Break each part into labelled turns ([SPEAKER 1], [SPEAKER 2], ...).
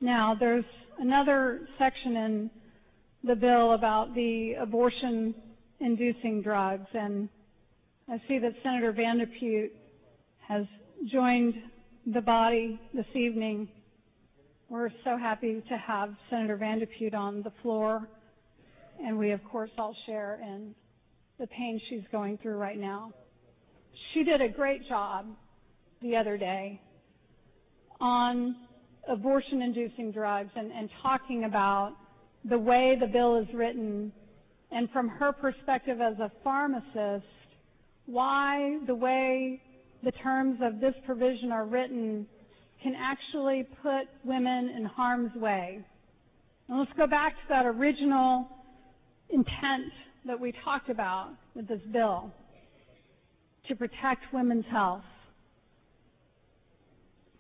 [SPEAKER 1] Now, there's another section in the bill about the abortion-inducing drugs, and I see that Senator Vanderpute has joined the body this evening. We're so happy to have Senator Vanderpute on the floor, and we, of course, all share in the pain she's going through right now. She did a great job the other day on abortion-inducing drugs and talking about the way the bill is written, and from her perspective as a pharmacist, why the way the terms of this provision are written can actually put women in harm's way. And let's go back to that original intent that we talked about with this bill, to protect women's health.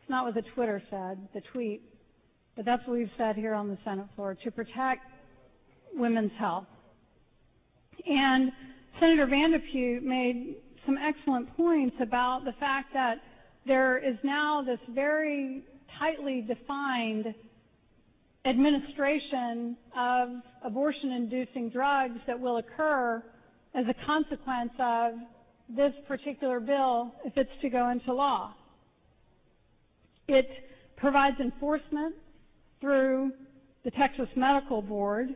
[SPEAKER 1] It's not what the Twitter said, the tweet, but that's what we've said here on the Senate floor, to protect women's health. And Senator Vanderpute made some excellent points about the fact that there is now this very tightly defined administration of abortion-inducing drugs that will occur as a consequence of this particular bill if it's to go into law. It provides enforcement through the Texas Medical Board,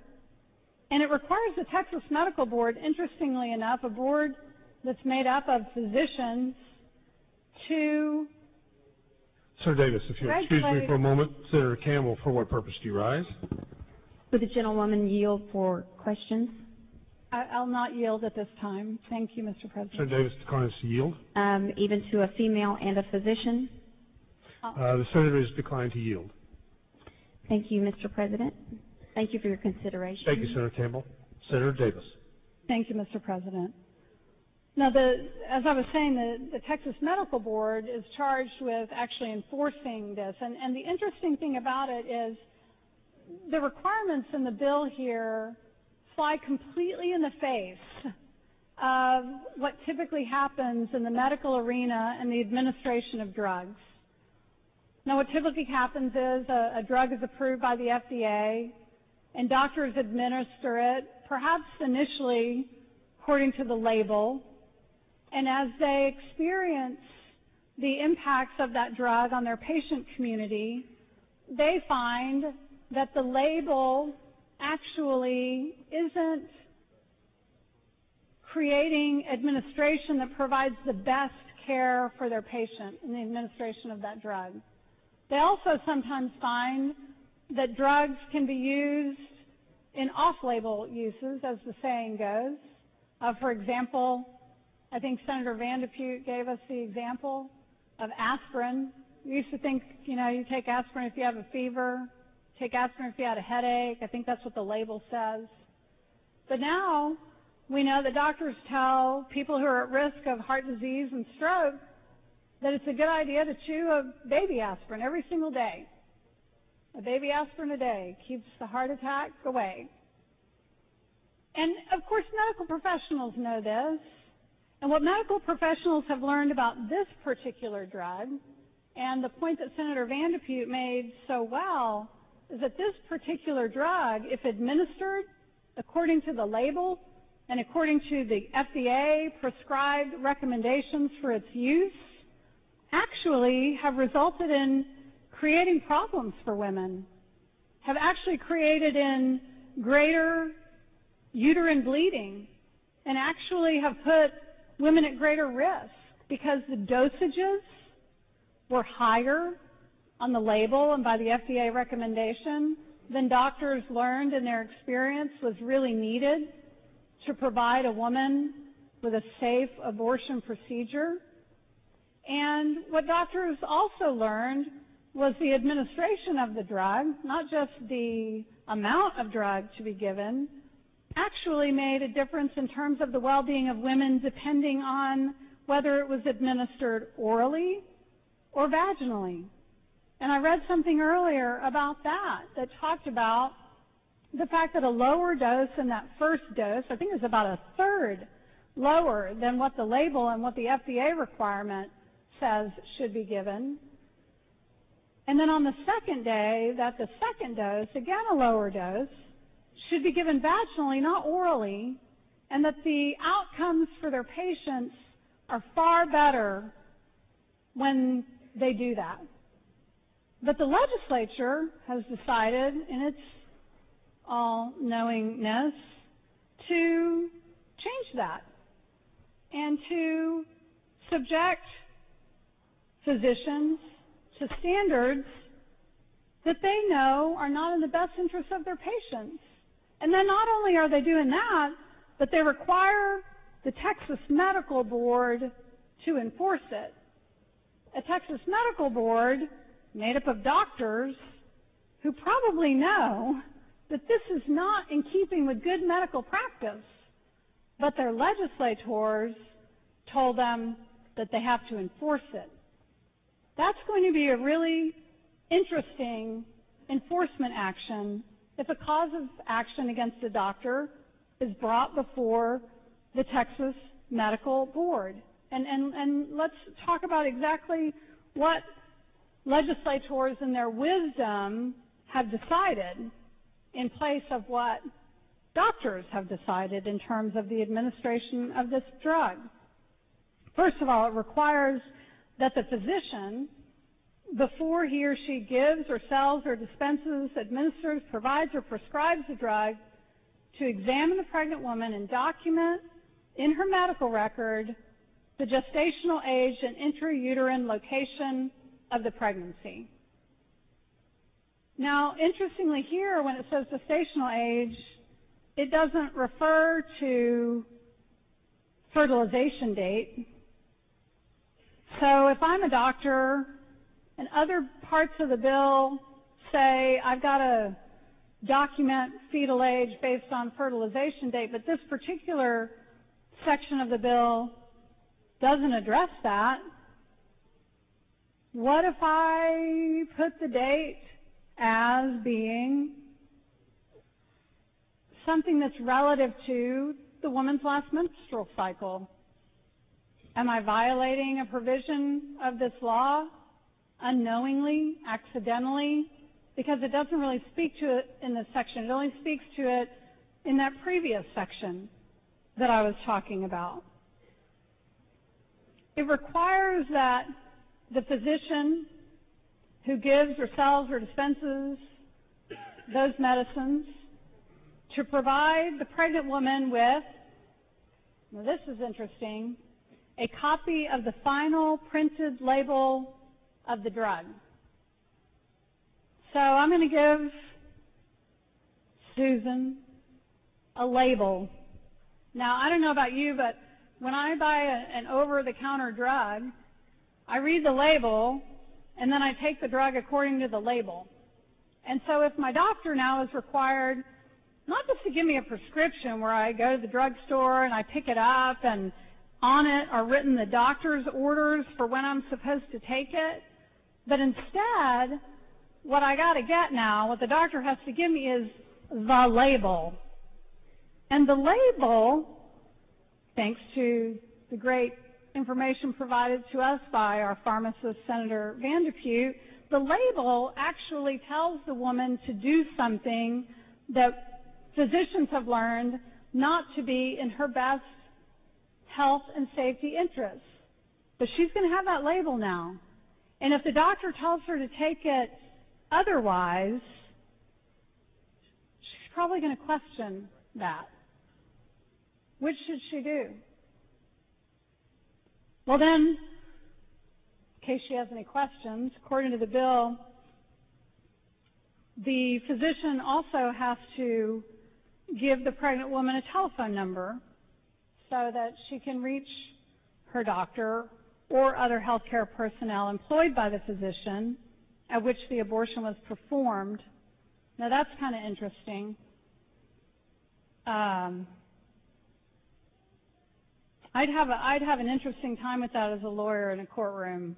[SPEAKER 1] and it requires the Texas Medical Board, interestingly enough, a board that's made up of physicians, to
[SPEAKER 2] Senator Davis, if you'll excuse me for a moment. Senator Campbell, for what purpose do you rise?
[SPEAKER 3] Would the gentlewoman yield for questions?
[SPEAKER 1] I'll not yield at this time. Thank you, Mr. President.
[SPEAKER 2] Senator Davis declines to yield.
[SPEAKER 3] Even to a female and a physician?
[SPEAKER 2] The senator has declined to yield.
[SPEAKER 3] Thank you, Mr. President. Thank you for your consideration.
[SPEAKER 2] Thank you, Senator Campbell. Senator Davis.
[SPEAKER 1] Thank you, Mr. President. Now, as I was saying, the Texas Medical Board is charged with actually enforcing this. And the interesting thing about it is the requirements in the bill here fly completely in the face of what typically happens in the medical arena and the administration of drugs. Now, what typically happens is a drug is approved by the FDA, and doctors administer it, perhaps initially according to the label. And as they experience the impacts of that drug on their patient community, they find that the label actually isn't creating administration that provides the best care for their patient in the administration of that drug. They also sometimes find that drugs can be used in off-label uses, as the saying goes. For example, I think Senator Vanderpute gave us the example of aspirin. We used to think, you take aspirin if you have a fever, take aspirin if you had a headache. I think that's what the label says. But now we know that doctors tell people who are at risk of heart disease and stroke that it's a good idea to chew a baby aspirin every single day. A baby aspirin a day keeps the heart attack away. And, of course, medical professionals know this. And what medical professionals have learned about this particular drug, and the point that Senator Vanderpute made so well, is that this particular drug, if administered according to the label and according to the FDA prescribed recommendations for its use, actually have resulted in creating problems for women, have actually created in greater uterine bleeding, and actually have put women at greater risk because the dosages were higher on the label and by the FDA recommendation than doctors learned in their experience was really needed to provide a woman with a safe abortion procedure. And what doctors also learned was the administration of the drug, not just the amount of drug to be given, actually made a difference in terms of the well-being of women depending on whether it was administered orally or vaginally. And I read something earlier about that talked about the fact that a lower dose in that first dose, I think it was about a third lower than what the label and what the FDA requirement says should be given, And then on the second day, that the second dose, again a lower dose, should be given vaginally, not orally, and that the outcomes for their patients are far better when they do that. But the legislature has decided, in its all-knowingness, to change that and to subject physicians to standards that they know are not in the best interest of their patients. And then not only are they doing that, but they require the Texas Medical Board to enforce it. A Texas Medical Board made up of doctors who probably know that this is not in keeping with good medical practice, but their legislators told them that they have to enforce it. That's going to be a really interesting enforcement action if a cause of action against a doctor is brought before the Texas Medical Board. And let's talk about exactly what legislators in their wisdom have decided in place of what doctors have decided in terms of the administration of this drug. First of all, it requires that the physician, before he or she gives or sells or dispenses, administers, provides, or prescribes the drug, to examine the pregnant woman and document in her medical record the gestational age and intrauterine location of the pregnancy. Now, interestingly here, when it says gestational age, it doesn't refer to fertilization date. So if I'm a doctor and other parts of the bill say I've got to document fetal age based on fertilization date, but this particular section of the bill doesn't address that, what if I put the date as being something that's relative to the woman's last menstrual cycle? Am I violating a provision of this law unknowingly, accidentally? Because it doesn't really speak to it in this section. It only speaks to it in that previous section that I was talking about. It requires that the physician who gives or sells or dispenses those medicines to provide the pregnant woman with, now this is interesting, a copy of the final printed label of the drug. So I'm going to give Susan a label. Now, I don't know about you, but when I buy an over-the-counter drug, I read the label, and then I take the drug according to the label. And so if my doctor now is required not just to give me a prescription where I go to the drugstore and I pick it up and on it are written the doctor's orders for when I'm supposed to take it, but instead, what I got to get now, what the doctor has to give me is the label. And the label, thanks to the great information provided to us by our pharmacist, Senator Vanderpute, the label actually tells the woman to do something that physicians have learned not to be in her best health and safety interests. But she's going to have that label now. And if the doctor tells her to take it otherwise, she's probably going to question that. Which should she do? Well then, in case she has any questions, according to the bill, the physician also has to give the pregnant woman a telephone number so that she can reach her doctor or other healthcare personnel employed by the physician at which the abortion was performed. Now that's kind of interesting. I'd have an interesting time with that as a lawyer in a courtroom.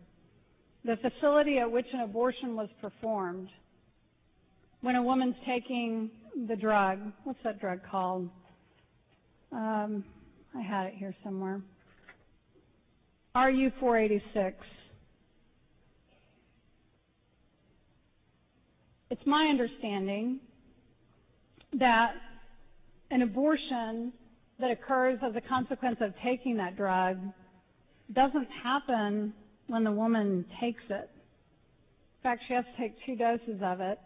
[SPEAKER 1] The facility at which an abortion was performed, when a woman's taking the drug, what's that drug called? I had it here somewhere. RU-486. it's my understanding that an abortion that occurs as a consequence of taking that drug doesn't happen when the woman takes it. In fact, she has to take 2 doses of it,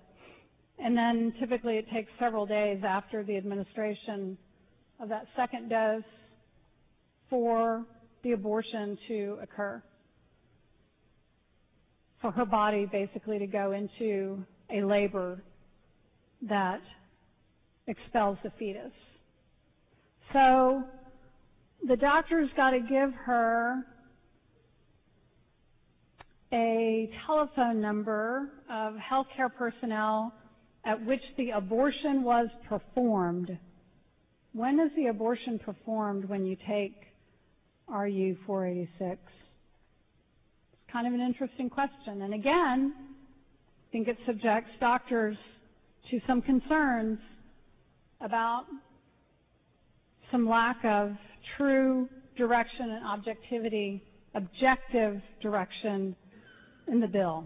[SPEAKER 1] and then typically it takes several days after the administration of that second dose for the abortion to occur, for her body basically to go into a labor that expels the fetus. So the doctor's got to give her a telephone number of healthcare personnel at which the abortion was performed. When is the abortion performed when you take RU-486? It's kind of an interesting question. And again, I think it subjects doctors to some concerns about some lack of true direction and objective direction in the bill.